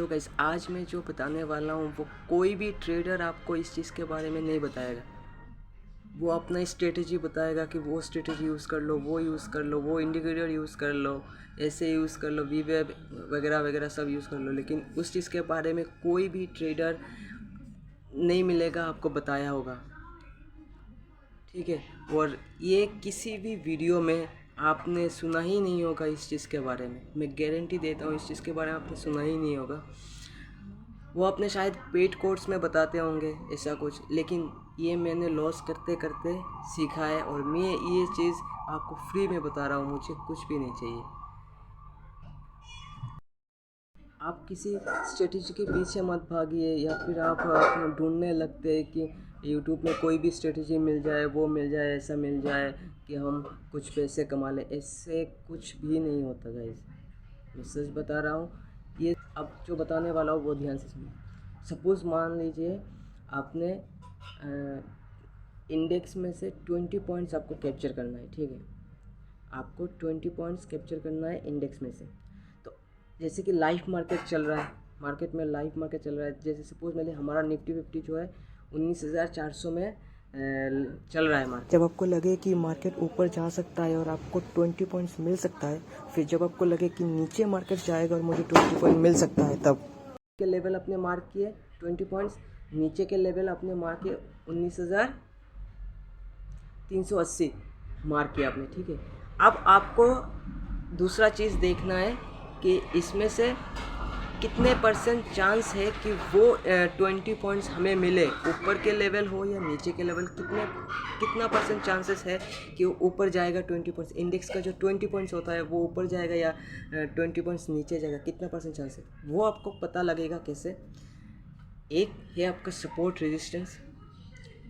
Hello guys, आज मैं जो बताने वाला हूँ वो कोई भी ट्रेडर आपको इस चीज़ के बारे में नहीं बताएगा। वो अपना स्ट्रेटजी बताएगा कि वो स्ट्रेटजी यूज़ कर लो, वो यूज़ कर लो, वो इंडिकेटर यूज़ कर लो, ऐसे यूज़ कर लो, वी वेब वगैरह वगैरह सब यूज़ कर लो। लेकिन उस चीज़ के बारे में कोई भी ट्रेडर नहीं मिलेगा आपको बताया होगा, ठीक है। और ये किसी भी वीडियो में आपने सुना ही नहीं होगा इस चीज़ के बारे में। मैं गारंटी देता हूँ इस चीज़ के बारे में आपने सुना ही नहीं होगा। वो अपने शायद पेड कोर्स में बताते होंगे ऐसा कुछ, लेकिन ये मैंने लॉस करते करते सीखा है और मैं ये चीज़ आपको फ्री में बता रहा हूँ। मुझे कुछ भी नहीं चाहिए। आप किसी स्ट्रेटजी के पीछे मत भागिए या फिर आप अपने ढूंढने लगते हैं कि यूट्यूब में कोई भी स्ट्रेटजी मिल जाए, वो मिल जाए, ऐसा मिल जाए कि हम कुछ पैसे कमा लें। ऐसे कुछ भी नहीं होता गाइस, मैं सच बता रहा हूँ। ये अब जो बताने वाला हूँ वो ध्यान से सुनिए। सपोज़ मान लीजिए आपने इंडेक्स में से 20 पॉइंट्स आपको कैप्चर करना है, ठीक है। आपको 20 पॉइंट्स कैप्चर करना है इंडेक्स में से। तो जैसे कि लाइव मार्केट चल रहा है, मार्केट में लाइव मार्केट चल रहा है। जैसे सपोज मैंने हमारा निफ्टी 50 जो है 19,400 में चल रहा है मार्केट। जब आपको लगे कि मार्केट ऊपर जा सकता है और आपको 20 पॉइंट्स मिल सकता है, फिर जब आपको लगे कि नीचे मार्केट जाएगा और मुझे 20 पॉइंट मिल सकता है, तब के लेवल अपने मार्क किए 20 पॉइंट्स, नीचे के लेवल अपने मार्क किए 19,380 मार्क किया आपने, ठीक है। अब आपको दूसरा चीज़ देखना है कि इसमें से कितने परसेंट चांस है कि वो 20 पॉइंट्स हमें मिले, ऊपर के लेवल हो या नीचे के लेवल। कितना परसेंट चांसेस है कि वो ऊपर जाएगा 20 पॉइंट्स, इंडेक्स का जो 20 पॉइंट्स होता है वो ऊपर जाएगा या 20 पॉइंट्स नीचे जाएगा, कितना परसेंट चांस है वो आपको पता लगेगा। कैसे? एक है आपका सपोर्ट रेजिस्टेंस,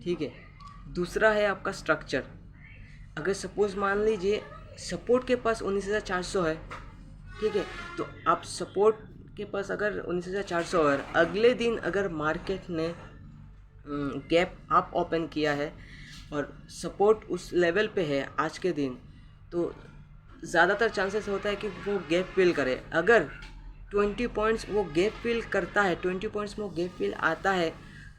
ठीक है। दूसरा है आपका स्ट्रक्चर। अगर सपोज मान लीजिए सपोर्ट के पास 19,400 है, ठीक है, तो आप सपोर्ट के पास अगर 19,400 है, अगले दिन अगर मार्केट ने गैप अप ओपन किया है और सपोर्ट उस लेवल पे है आज के दिन, तो ज़्यादातर चांसेस होता है कि वो गैप फिल करे। अगर 20 पॉइंट्स वो गैप फिल करता है, 20 पॉइंट्स में वो गैप फिल आता है,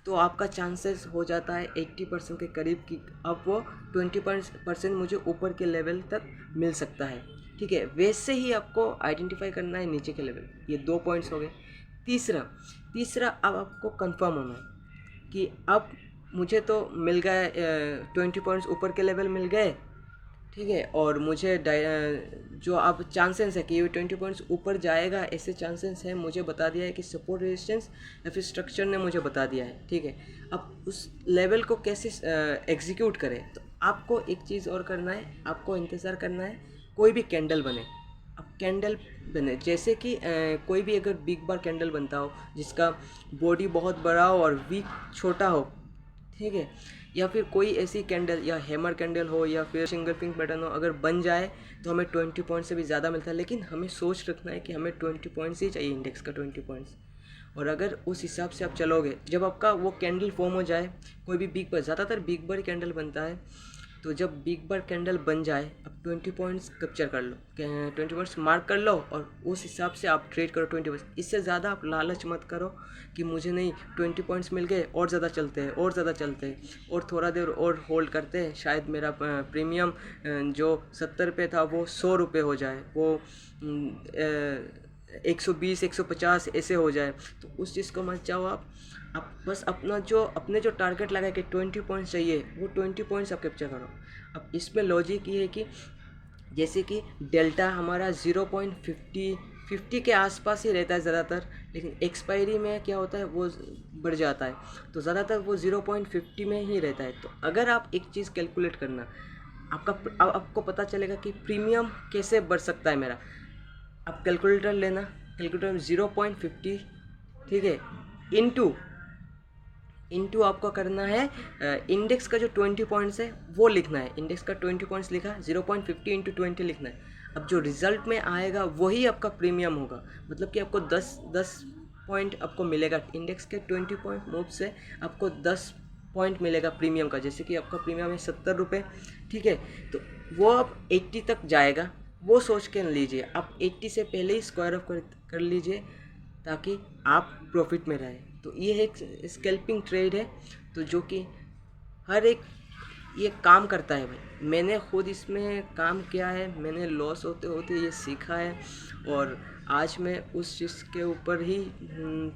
तो आपका चांसेस हो जाता है 80% के करीब कि अब वो 20% मुझे ऊपर के लेवल तक मिल सकता है, ठीक है। वैसे ही आपको आइडेंटिफाई करना है नीचे के लेवल। ये 2 पॉइंट्स हो गए। तीसरा तीसरा अब आपको कंफर्म होना है कि अब मुझे तो मिल गए 20 पॉइंट्स ऊपर के लेवल मिल गए, ठीक है। और मुझे जो अब चांसेस है कि ये 20 पॉइंट्स ऊपर जाएगा, ऐसे चांसेस हैं मुझे बता दिया है कि सपोर्ट रेजिस्टेंस या फिर स्ट्रक्चर ने मुझे बता दिया है, ठीक है। अब उस लेवल को कैसे एग्जीक्यूट करें, तो आपको एक चीज़ और करना है, आपको इंतज़ार करना है कोई भी कैंडल बने। अब कैंडल बने जैसे कि कोई भी अगर बिग बार कैंडल बनता हो जिसका बॉडी बहुत बड़ा हो और वीक छोटा हो, ठीक है, या फिर कोई ऐसी कैंडल या हैमर कैंडल हो या फिर सिंगल पिंक पैटर्न हो, अगर बन जाए तो हमें 20 पॉइंट से भी ज़्यादा मिलता है। लेकिन हमें सोच रखना है कि हमें 20 पॉइंट्स ही चाहिए, इंडेक्स का 20 पॉइंट्स। और अगर उस हिसाब से आप चलोगे, जब आपका वो कैंडल फॉर्म हो जाए, कोई भी बिग बार, ज़्यादातर बिग बार कैंडल बनता है, तो जब बिग बार कैंडल बन जाए अब 20 पॉइंट्स कैप्चर कर लो, 20 पॉइंट्स मार्क कर लो और उस हिसाब से आप ट्रेड करो 20 पॉइंट्स। इससे ज़्यादा आप लालच मत करो कि मुझे नहीं 20 पॉइंट्स मिल गए और ज़्यादा चलते हैं और ज़्यादा चलते हैं और थोड़ा देर और होल्ड करते हैं, शायद मेरा प्रीमियम जो 70 रुपये था वो 100 रुपये हो जाए, वो 120 150 ऐसे हो जाए। तो उस चीज़ को मत जाओ आप बस अपने जो टारगेट लगा कि 20 पॉइंट्स चाहिए, वो 20 पॉइंट्स आप कैप्चर करो। अब इसमें लॉजिक ये है कि जैसे कि डेल्टा हमारा 0.50 के आसपास ही रहता है ज़्यादातर, लेकिन एक्सपायरी में क्या होता है वो बढ़ जाता है, तो ज़्यादातर वो 0.50 में ही रहता है। तो अगर आप एक चीज़ कैलकुलेट करना, आपको पता चलेगा कि प्रीमियम कैसे बढ़ सकता है मेरा। आप कैलकुलेटर लेना, कैलकुलेटर में 0.50, ठीक है, इंटू आपको करना है इंडेक्स का जो 20 पॉइंट्स है वो लिखना है। इंडेक्स का 20 पॉइंट्स लिखा, 0.50 इंटू 20 लिखना है। अब जो रिज़ल्ट में आएगा वही आपका प्रीमियम होगा, मतलब कि आपको 10 पॉइंट आपको मिलेगा। इंडेक्स के 20 पॉइंट मूव से आपको 10 पॉइंट मिलेगा प्रीमियम का। जैसे कि आपका प्रीमियम है 70 रुपये, ठीक है, तो वो अब 80 तक जाएगा, वो सोच के लीजिए। आप 80 से पहले ही स्क्वायर ऑफ कर लीजिए, ताकि आप प्रॉफिट में रहें। तो ये एक स्कैल्पिंग ट्रेड है, तो जो कि हर एक ये काम करता है भाई। मैंने खुद इसमें काम किया है, मैंने लॉस होते होते ये सीखा है, और आज मैं उस चीज़ के ऊपर ही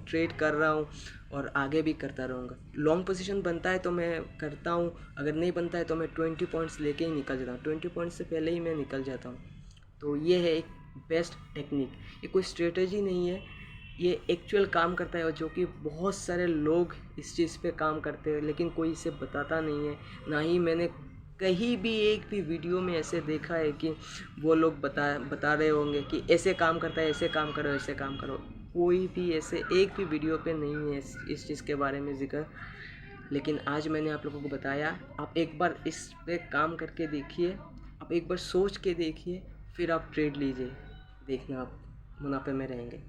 ट्रेड कर रहा हूँ और आगे भी करता रहूँगा। लॉन्ग पोजीशन बनता है तो मैं करता हूँ, अगर नहीं बनता है तो मैं 20 पॉइंट्स लेके ही निकल जाता हूँ, 20 पॉइंट्स से पहले ही मैं निकल जाता हूँ। तो ये है एक बेस्ट टेक्निक। ये कोई स्ट्रेटजी नहीं है, ये एक्चुअल काम करता है, और जो कि बहुत सारे लोग इस चीज़ पे काम करते हैं लेकिन कोई इसे बताता नहीं है। ना ही मैंने कहीं भी एक भी वीडियो में ऐसे देखा है कि वो लोग बता रहे होंगे कि ऐसे काम करता है, ऐसे काम करो, ऐसे काम करो। कोई भी ऐसे एक भी वीडियो पे नहीं है इस चीज़ के बारे में जिक्र। लेकिन आज मैंने आप लोगों को बताया, आप एक बार इस पे काम करके देखिए, आप एक बार सोच के देखिए, फिर आप ट्रेड लीजिए, देखना आप मुनाफे में रहेंगे।